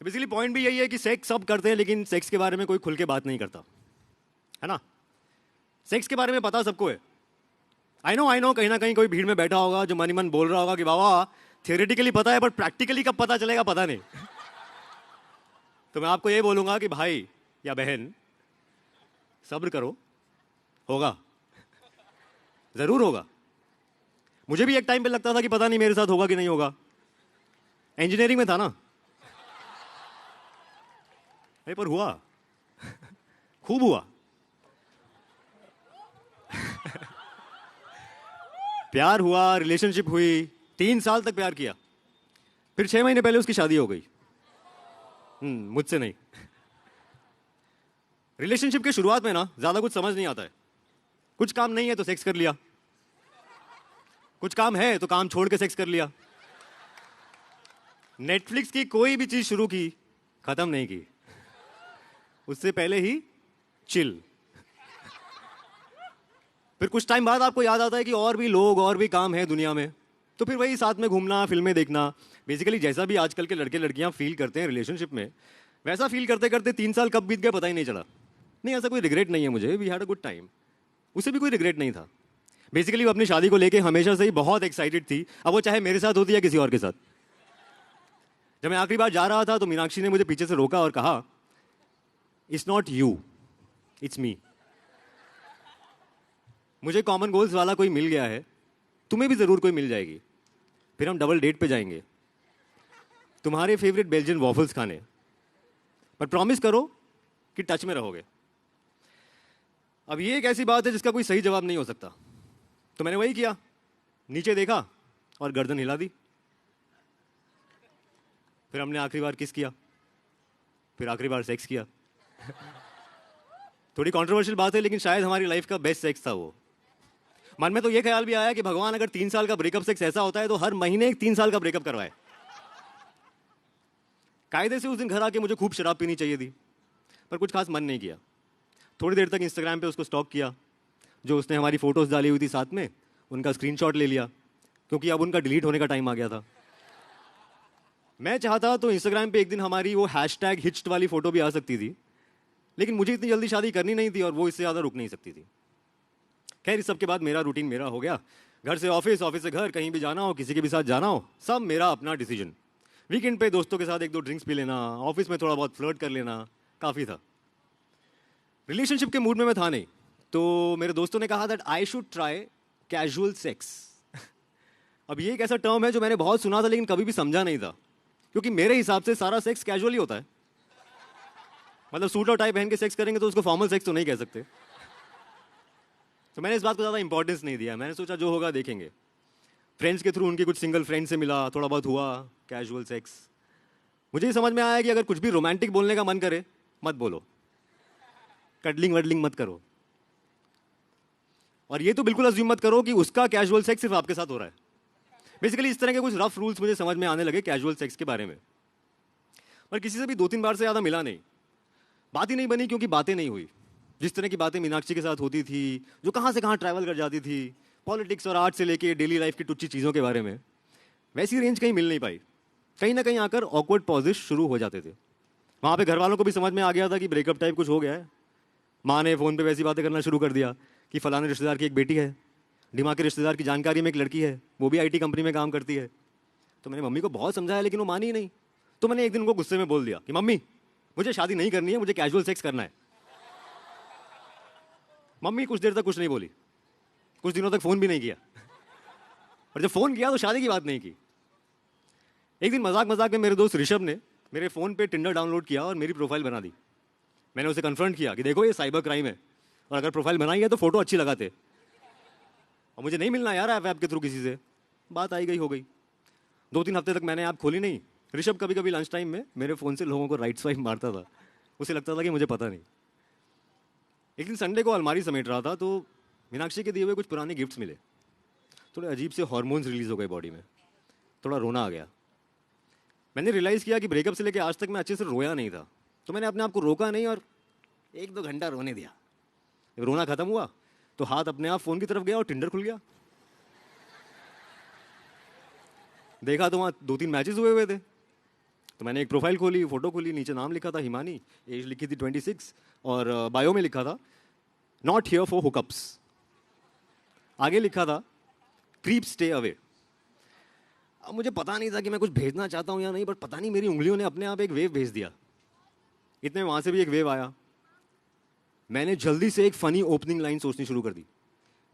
Basically point भी यही है कि सेक्स सब करते हैं लेकिन सेक्स के बारे में कोई खुल के बात नहीं करता, है ना। सेक्स के बारे में पता सबको है। आई नो कहीं ना कहीं कोई भीड़ में बैठा होगा जो मन ही मन बोल रहा होगा कि बाबा थियोरेटिकली पता है पर प्रैक्टिकली कब पता चलेगा पता नहीं। तो मैं आपको ये बोलूंगा कि भाई या बहन सब्र करो, होगा, जरूर होगा। मुझे भी एक टाइम पे लगता था कि पता नहीं मेरे साथ होगा कि नहीं होगा। इंजीनियरिंग में था ना, पर हुआ। खूब हुआ। प्यार हुआ, रिलेशनशिप हुई, 3 साल तक प्यार किया, फिर 6 महीने पहले उसकी शादी हो गई। मुझसे नहीं। रिलेशनशिप की शुरुआत में ना ज्यादा कुछ समझ नहीं आता है। कुछ काम नहीं है तो सेक्स कर लिया, कुछ काम है तो काम छोड़ के सेक्स कर लिया। नेटफ्लिक्स की कोई भी चीज शुरू की, खत्म नहीं की, उससे पहले ही चिल। फिर कुछ टाइम बाद आपको याद आता है कि और भी लोग और भी काम है दुनिया में, तो फिर वही साथ में घूमना, फिल्में देखना। बेसिकली जैसा भी आजकल के लड़के लड़कियां फील करते हैं रिलेशनशिप में, वैसा फील करते करते 3 साल कब बीत गया पता ही नहीं चला। नहीं, ऐसा कोई रिग्रेट नहीं है मुझे, we had a good time. उसे भी कोई रिग्रेट नहीं था। बेसिकली वो अपनी शादी को लेके हमेशा से ही बहुत एक्साइटेड थी, अब वो चाहे मेरे साथ होती या किसी और के साथ। जब मैं आखिरी बार जा रहा था तो मीनाक्षी ने मुझे पीछे से रोका और कहा, it's not you, it's me. मुझे कॉमन गोल्स वाला कोई मिल गया है, तुम्हें भी जरूर कोई मिल जाएगी। फिर हम डबल डेट पे जाएंगे, तुम्हारे फेवरेट बेल्जियन वॉफल्स खाने, पर प्रॉमिस करो कि टच में रहोगे। अब ये एक ऐसी बात है जिसका कोई सही जवाब नहीं हो सकता, तो मैंने वही किया, नीचे देखा और गर्दन हिला दी। फिर हमने आखिरी बार किस किया, फिर आखिरी बार सेक्स किया। थोड़ी कंट्रोवर्शियल बात है लेकिन शायद हमारी लाइफ का बेस्ट सेक्स था वो। मन में तो ये ख्याल भी आया कि भगवान अगर 3 साल का ब्रेकअप सेक्स ऐसा होता है तो हर महीने 3 साल का ब्रेकअप करवाए। कायदे से उस दिन घर आके मुझे खूब शराब पीनी चाहिए थी, पर कुछ खास मन नहीं किया। थोड़ी देर तक इंस्टाग्राम पे उसको स्टॉक किया, जो उसने हमारी फोटोज डाली हुई थी साथ में उनका स्क्रीनशॉट ले लिया, क्योंकि अब उनका डिलीट होने का टाइम आ गया था। मैं चाहता तो इंस्टाग्राम पे एक दिन हमारी वो हैशटैग हिच्ड वाली फोटो भी आ सकती थी, लेकिन मुझे इतनी जल्दी शादी करनी नहीं थी और वो इससे ज़्यादा रुक नहीं सकती थी। खैर, इस सब के बाद मेरा रूटीन मेरा हो गया, घर से ऑफिस, ऑफिस से घर, कहीं भी जाना हो, किसी के भी साथ जाना हो, सब मेरा अपना डिसीजन। वीकेंड पे दोस्तों के साथ 1-2 ड्रिंक्स पी लेना, ऑफिस में थोड़ा बहुत फ्लर्ट कर लेना, काफ़ी था। रिलेशनशिप के मूड में मैं था नहीं, तो मेरे दोस्तों ने कहा that I should try casual sex. अब ये एक ऐसा टर्म है जो मैंने बहुत सुना था लेकिन कभी भी समझा नहीं था, क्योंकि मेरे हिसाब से सारा सेक्स कैजुअल ही होता है। मतलब सूट और टाई पहन के सेक्स करेंगे तो उसको फॉर्मल सेक्स तो नहीं कह सकते। तो मैंने इस बात को ज़्यादा इंपॉर्टेंस नहीं दिया, मैंने सोचा जो होगा देखेंगे। फ्रेंड्स के थ्रू उनके कुछ सिंगल फ्रेंड से मिला, थोड़ा बहुत हुआ कैजुअल सेक्स। मुझे ये समझ में आया कि अगर कुछ भी रोमांटिक बोलने का मन करे मत बोलो, कडलिंग वडलिंग मत करो, और ये तो बिल्कुल अज्यूम मत करो कि उसका कैजुअल सेक्स सिर्फ आपके साथ हो रहा है। बेसिकली इस तरह के कुछ रफ रूल्स मुझे समझ में आने लगे कैजुअल सेक्स के बारे में। पर किसी से भी 2-3 बार से ज़्यादा मिला नहीं, बात ही नहीं बनी, क्योंकि बातें नहीं हुई। जिस तरह की बातें मीनाक्षी के साथ होती थी, जो कहाँ से कहाँ ट्रैवल कर जाती थी, पॉलिटिक्स और आर्ट से लेके डेली लाइफ की टुच्ची चीज़ों के बारे में, वैसी रेंज कहीं मिल नहीं पाई। कहीं ना कहीं आकर ऑकवर्ड पॉजेस शुरू हो जाते थे। वहाँ पे घर वालों को भी समझ में आ गया था कि ब्रेकअप टाइप कुछ हो गया है। माँ ने फ़ोन पे वैसी बातें करना शुरू कर दिया कि फलाने रिश्तेदार की एक बेटी है, दिमाग के रिश्तेदार की जानकारी में एक लड़की है, वो भी IT कंपनी में काम करती है। तो मैंने मम्मी को बहुत समझाया लेकिन वो मानी ही नहीं। तो मैंने एक दिन उनको गुस्से में बोल दिया कि मम्मी, मुझे शादी नहीं करनी है, मुझे कैजुअल सेक्स करना है। मम्मी कुछ देर तक कुछ नहीं बोली, कुछ दिनों तक फ़ोन भी नहीं किया, और जब फ़ोन किया तो शादी की बात नहीं की। एक दिन मजाक मजाक में मेरे दोस्त ऋषभ ने मेरे फ़ोन पे टिंडर डाउनलोड किया और मेरी प्रोफाइल बना दी। मैंने उसे कन्फ्रंट किया कि देखो ये साइबर क्राइम है, और अगर प्रोफाइल बनाई है तो फ़ोटो अच्छी लगाते, और मुझे नहीं मिलना यार ऐप के थ्रू किसी से। बात आई गई हो गई। 2-3 हफ्ते तक मैंने ऐप खोली नहीं। ऋषभ कभी कभी लंच टाइम में मेरे फ़ोन से लोगों को राइट स्वाइप मारता था, उसे लगता था कि मुझे पता नहीं। एक दिन संडे को अलमारी समेट रहा था तो मीनाक्षी के दिए हुए कुछ पुराने गिफ्ट्स मिले। थोड़े अजीब से हार्मोन्स रिलीज हो गए बॉडी में, थोड़ा रोना आ गया। मैंने रियलाइज़ किया कि ब्रेकअप से लेकर आज तक मैं अच्छे से रोया नहीं था, तो मैंने अपने आप को रोका नहीं और 1-2 घंटा रोने दिया। जब रोना खत्म हुआ तो हाथ अपने आप फ़ोन की तरफ गया और टिंडर खुल गया। देखा तो वहाँ 2-3 मैचेस हुए हुए थे। तो मैंने एक प्रोफाइल खोली, फोटो खोली, नीचे नाम लिखा था हिमानी, एज लिखी थी 26 और बायो में लिखा था नॉट हियर फॉर हुकअप्स। आगे लिखा था क्रीप स्टे अवे। अब मुझे पता नहीं था कि मैं कुछ भेजना चाहता हूँ या नहीं, बट पता नहीं मेरी उंगलियों ने अपने आप एक वेव भेज दिया। इतने में वहां से भी एक वेव आया। मैंने जल्दी से एक फनी ओपनिंग लाइन सोचनी शुरू कर दी।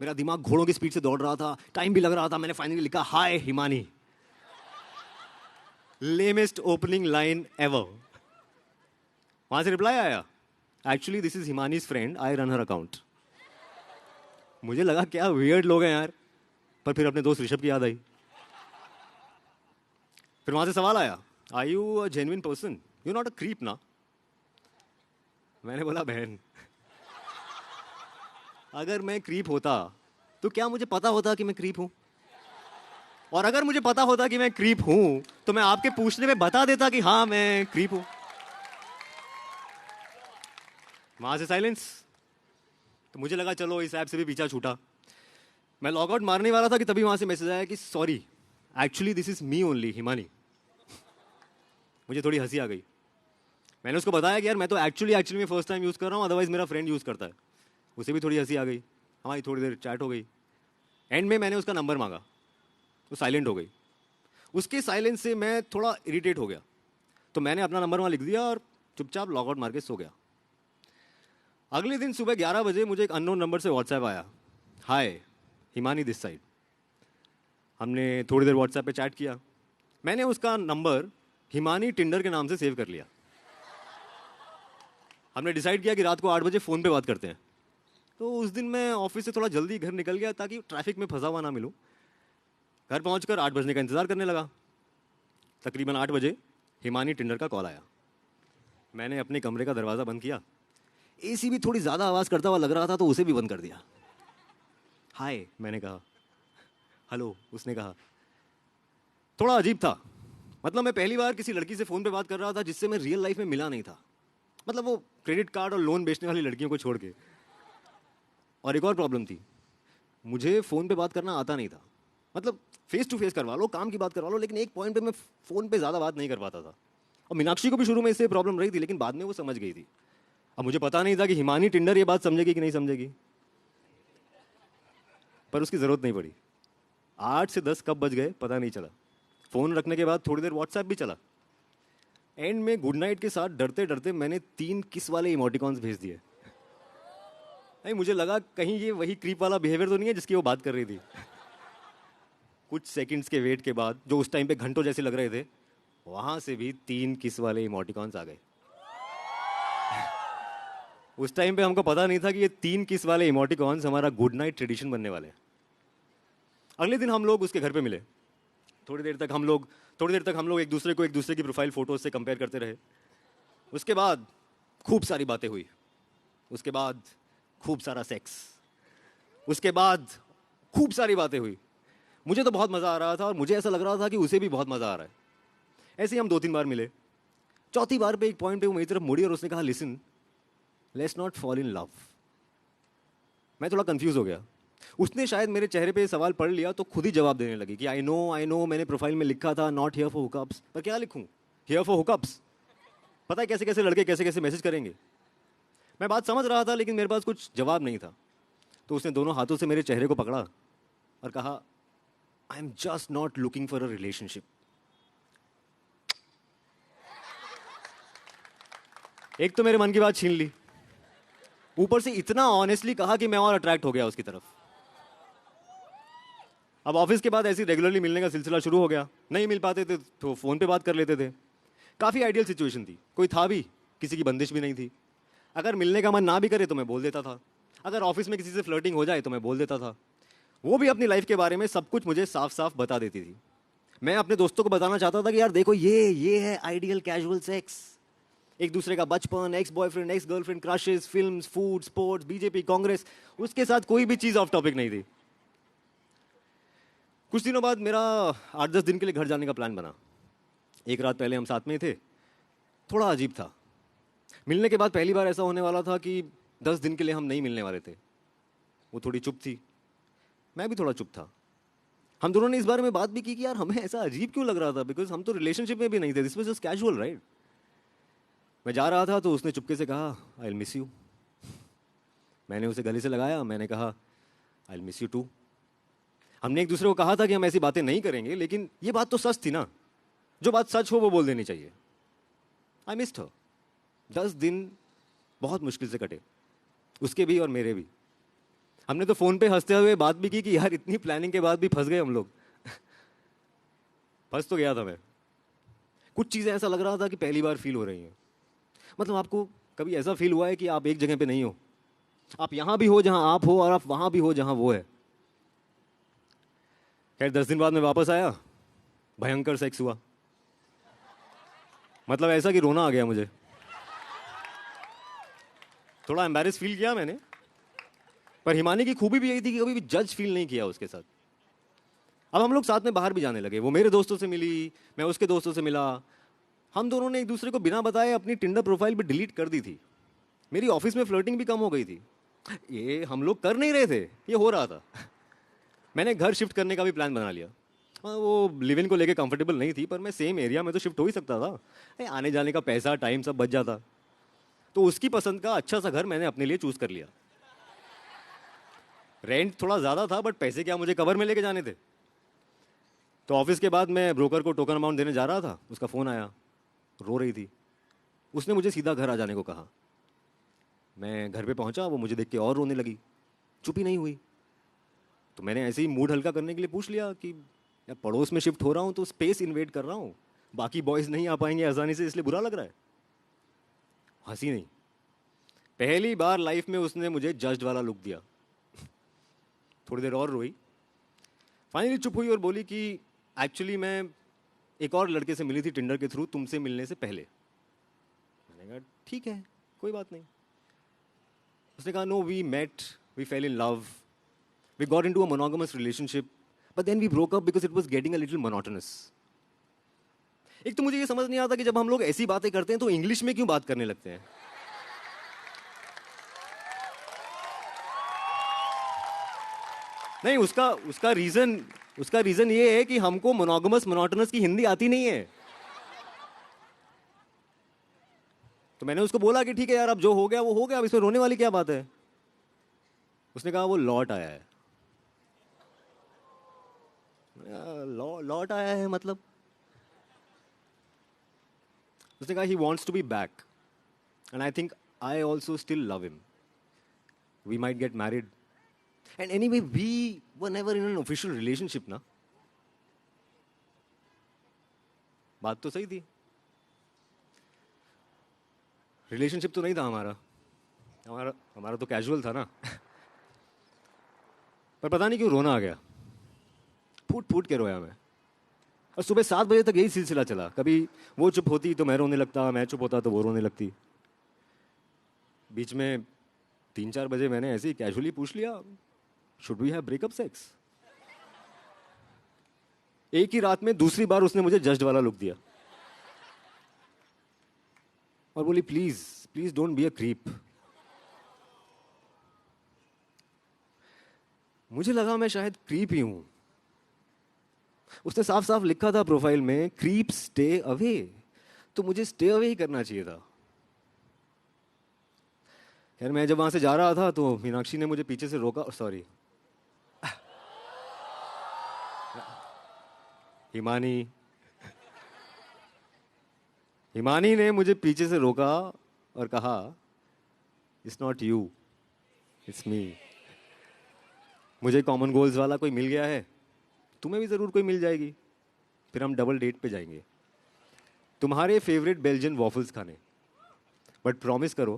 मेरा दिमाग घोड़ों की स्पीड से दौड़ रहा था, टाइम भी लग रहा था। मैंने फाइनली लिखा hi Himani. Lamest opening line ever. वहां से रिप्लाई आया, actually this is Himani's friend, I run her account. मुझे लगा क्या वियर्ड लोग हैं यार, पर फिर अपने दोस्त ऋषभ की याद आई। फिर वहां से सवाल आया, are you a genuine person, you not a creep ना। मैंने बोला बहन, अगर मैं क्रीप होता तो क्या मुझे पता होता कि मैं क्रीप हूं? और अगर मुझे पता होता कि मैं क्रीप हूं तो मैं आपके पूछने में बता देता कि हाँ मैं क्रीप हूं। वहां से साइलेंस। तो मुझे लगा चलो इस ऐप से भी पीछा छूटा। मैं लॉग आउट मारने वाला था कि तभी वहां से मैसेज आया कि sorry, actually this is me only Himani. मुझे थोड़ी हंसी आ गई। मैंने उसको बताया कि यार मैं तो एक्चुअली में फर्स्ट टाइम यूज कर रहा हूँ, अदरवाइज मेरा फ्रेंड यूज करता है। उसे भी थोड़ी हंसी आ गई। हमारी थोड़ी देर चैट हो गई। एंड में मैंने उसका नंबर मांगा, वो साइलेंट हो गई। उसके साइलेंस से मैं थोड़ा इरिटेट हो गया, तो मैंने अपना नंबर वहां लिख दिया और चुपचाप लॉग आउट मार के सो गया। अगले दिन सुबह 11 बजे मुझे एक अननोन नंबर से व्हाट्सएप आया, हाय हिमानी दिस साइड। हमने थोड़ी देर व्हाट्सएप पे चैट किया। मैंने उसका नंबर हिमानी टिंडर के नाम से सेव कर लिया। हमने डिसाइड किया कि रात को 8 बजे फ़ोन पे बात करते हैं। तो उस दिन मैं ऑफिस से थोड़ा जल्दी घर निकल गया ताकि ट्रैफिक में फंसा हुआ ना मिलूं। घर पहुंचकर 8 बजने का इंतज़ार करने लगा। तकरीबन 8 बजे हिमानी टिंडर का कॉल आया। मैंने अपने कमरे का दरवाज़ा बंद किया। एसी भी थोड़ी ज़्यादा आवाज़ करता हुआ लग रहा था तो उसे भी बंद कर दिया। हाय मैंने कहा। हेलो उसने कहा। थोड़ा अजीब था, मतलब मैं पहली बार किसी लड़की से फ़ोन पे बात कर रहा था जिससे मैं रियल लाइफ में मिला नहीं था। मतलब वो क्रेडिट कार्ड और लोन बेचने वाली लड़कियों को छोड़ के। और एक और प्रॉब्लम थी, मुझे फ़ोन पे बात करना आता नहीं था। मतलब फेस टू फेस करवा लो, काम की बात करवा लो, लेकिन एक पॉइंट पे मैं फ़ोन पे ज़्यादा बात नहीं कर पाता था। और मीनाक्षी को भी शुरू में इससे प्रॉब्लम रही थी, लेकिन बाद में वो समझ गई थी। अब मुझे पता नहीं था कि हिमानी टिंडर ये बात समझेगी कि नहीं समझेगी, पर उसकी ज़रूरत नहीं पड़ी। 8 से 10 कब बज गए पता नहीं चला। फ़ोन रखने के बाद थोड़ी देर व्हाट्सएप भी चला। एंड में गुड नाइट के साथ डरते डरते मैंने 3 किस वाले इमोटिकॉन्स भेज दिए। नहीं, मुझे लगा कहीं ये वही क्रीप वाला बिहेवियर तो नहीं है जिसकी वो बात कर रही थी। कुछ सेकंड्स के वेट के बाद, जो उस टाइम पे घंटों जैसे लग रहे थे, वहां से भी 3 किस वाले इमोटिकॉन्स आ गए। उस टाइम पे हमको पता नहीं था कि ये 3 किस वाले इमोटिकॉन्स हमारा गुड नाइट ट्रेडिशन बनने वाले हैं। अगले दिन हम लोग उसके घर पे मिले। थोड़ी देर तक हम लोग एक दूसरे की प्रोफाइल फोटोज से कंपेयर करते रहे। उसके बाद खूब सारी बातें हुई। उसके बाद खूब सारा सेक्स। उसके बाद खूब सारी बातें हुई। मुझे तो बहुत मज़ा आ रहा था और मुझे ऐसा लग रहा था कि उसे भी बहुत मज़ा आ रहा है। ऐसे ही हम 2-3 बार मिले। चौथी बार पे एक पॉइंट पे वो मेरी तरफ मुड़ी और उसने कहा, listen, let's not fall in love. मैं थोड़ा कंफ्यूज हो गया। उसने शायद मेरे चेहरे पे सवाल पढ़ लिया तो खुद ही जवाब देने लगी कि आई नो मैंने प्रोफाइल में लिखा था नॉट हियर फॉर हुकअप्स, पर क्या लिखूं, हियर फॉर हुकअप्स? पता है कैसे कैसे लड़के कैसे कैसे मैसेज करेंगे। मैं बात समझ रहा था लेकिन मेरे पास कुछ जवाब नहीं था। तो उसने दोनों हाथों से मेरे चेहरे को पकड़ा और कहा, I am just not looking for a relationship. एक तो मेरे मन की बात छीन ली, ऊपर से इतना ऑनेस्टली कहा कि मैं और अट्रैक्ट हो गया उसकी तरफ। अब ऑफिस के बाद ऐसे रेगुलरली मिलने का सिलसिला शुरू हो गया। नहीं मिल पाते थे तो फ़ोन पे बात कर लेते थे। काफ़ी आइडियल सिचुएशन थी, कोई था भी, किसी की बंदिश भी नहीं थी। अगर मिलने का मन ना भी करे तो मैं बोल देता था। अगर ऑफिस में किसी से फ्लर्टिंग हो जाए तो मैं बोल देता था। वो भी अपनी लाइफ के बारे में सब कुछ मुझे साफ साफ बता देती थी। मैं अपने दोस्तों को बताना चाहता था कि यार देखो ये है आइडियल कैजुअल सेक्स। एक दूसरे का बचपन, ex boyfriend, ex girlfriend, crushes, films, food, sports, BJP, Congress, उसके साथ कोई भी चीज़ ऑफ टॉपिक नहीं थी। कुछ दिनों बाद मेरा 8-10 दिन के लिए घर जाने का प्लान बना। एक रात पहले हम साथ में ही थे। थोड़ा अजीब था। मिलने के बाद पहली बार ऐसा होने वाला था कि 10 दिन के लिए हम नहीं मिलने वाले थे। वो थोड़ी चुप थी, मैं भी थोड़ा चुप था। हम दोनों ने इस बारे में बात भी की कि यार हमें ऐसा अजीब क्यों लग रहा था, बिकॉज हम तो रिलेशनशिप में भी नहीं थे, this was just casual right. मैं जा रहा था तो उसने चुपके से कहा आई विल मिस यू। मैंने उसे गले से लगाया, मैंने कहा I will miss you too. हमने एक दूसरे को कहा था कि हम ऐसी बातें नहीं करेंगे, लेकिन ये बात तो सच थी ना, जो बात सच हो वो बोल देनी चाहिए। आई मिस्ड हर। 10 दिन बहुत मुश्किल से कटे, उसके भी और मेरे भी। हमने तो फोन पे हंसते हुए बात भी की कि यार इतनी प्लानिंग के बाद भी फंस गए हम लोग। फंस तो गया था मैं। कुछ चीजें ऐसा लग रहा था कि पहली बार फील हो रही हैं। मतलब आपको कभी ऐसा फील हुआ है कि आप एक जगह पे नहीं हो, आप यहां भी हो जहां आप हो और आप वहां भी हो जहां वो है। खैर 10 दिन बाद मैं वापस आया, भयंकर सेक्स हुआ। मतलब ऐसा कि रोना आ गया मुझे, थोड़ा एम्बैरेस फील किया मैंने। पर हिमानी की खूबी भी यही थी कि कभी भी जज फील नहीं किया उसके साथ। अब हम लोग साथ में बाहर भी जाने लगे, वो मेरे दोस्तों से मिली, मैं उसके दोस्तों से मिला। हम दोनों ने एक दूसरे को बिना बताए अपनी टिंडर प्रोफाइल भी डिलीट कर दी थी। मेरी ऑफिस में फ्लर्टिंग भी कम हो गई थी। ये हम लोग कर नहीं रहे थे, ये हो रहा था। मैंने घर शिफ्ट करने का भी प्लान बना लिया। हाँ, वो लिव इन को लेके कंफर्टेबल नहीं थी, पर मैं सेम एरिया में तो शिफ्ट हो ही सकता था। आने जाने का पैसा टाइम सब बच जाता। तो उसकी पसंद का अच्छा सा घर मैंने अपने लिए चूज कर लिया। रेंट थोड़ा ज़्यादा था, बट पैसे क्या मुझे कवर में लेके जाने थे। तो ऑफिस के बाद मैं ब्रोकर को टोकन अमाउंट देने जा रहा था, उसका फ़ोन आया, रो रही थी। उसने मुझे सीधा घर आ जाने को कहा। मैं घर पे पहुंचा, वो मुझे देख के और रोने लगी, चुप ही नहीं हुई। तो मैंने ऐसे ही मूड हल्का करने के लिए पूछ लिया कि यार पड़ोस में शिफ्ट हो रहा हूँ तो स्पेस इन्वेट कर रहा हूँ, बाकी बॉयज़ नहीं आ पाएंगे आसानी से, इसलिए बुरा लग रहा है। हंसी नहीं। पहली बार लाइफ में उसने मुझे जज्ड वाला लुक दिया। थोड़ी देर और रोई, फाइनली चुप हुई और बोली कि एक्चुअली मैं एक और लड़के से मिली थी टिंडर के थ्रू, तुमसे मिलने से पहले। मैंने कहा ठीक है, कोई बात नहीं। उसने कहा no, we met, we fell in love, we got into a monogamous relationship, but then we broke up because it was getting a little monotonous. एक तो मुझे ये समझ नहीं आता कि जब हम लोग ऐसी बातें करते हैं तो इंग्लिश में क्यों बात करने लगते हैं। नहीं, उसका रीजन ये है कि हमको मोनोगमस मोनोटोनस की हिंदी आती नहीं है। तो मैंने उसको बोला कि ठीक है यार, अब जो हो गया वो हो गया, अब इसमें रोने वाली क्या बात है। उसने कहा वो लौट आया है। लौट आया है मतलब? उसने कहा he wants to be back and I think I also still love him, we might get married and anyway we were never in an official relationship ना। बात तो सही थी, रिलेशनशिप तो नहीं था हमारा, हमारा हमारा तो कैजुअल था ना। पर पता नहीं क्यों रोना आ गया, फूट फूट के रोया मैं। और सुबह 7 बजे तक यही सिलसिला चला, कभी वो चुप होती तो मैं रोने लगता, मैं चुप होता तो वो रोने लगती। बीच में 3-4 बजे मैंने ऐसे ही कैजुअली पूछ लिया should we have breakup sex. एक ही रात में दूसरी बार उसने मुझे जज्ड वाला लुक दिया और बोली please please don't be a creep. मुझे लगा मैं शायद क्रीप ही हूं। उसने साफ साफ लिखा था प्रोफाइल में क्रीप स्टे अवे, तो मुझे स्टे अवे ही करना चाहिए था। खैर मैं जब वहां से जा रहा था तो मीनाक्षी ने मुझे पीछे से रोका, सॉरी हिमानी हिमानी ने मुझे पीछे से रोका और कहा it's not you, it's me. मुझे कॉमन गोल्स वाला कोई मिल गया है, तुम्हें भी जरूर कोई मिल जाएगी, फिर हम डबल डेट पे जाएंगे तुम्हारे फेवरेट बेल्जियन वॉफल्स खाने, बट प्रॉमिस करो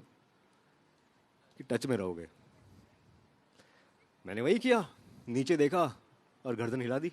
कि टच में रहोगे। मैंने वही किया, नीचे देखा और गर्दन हिला दी।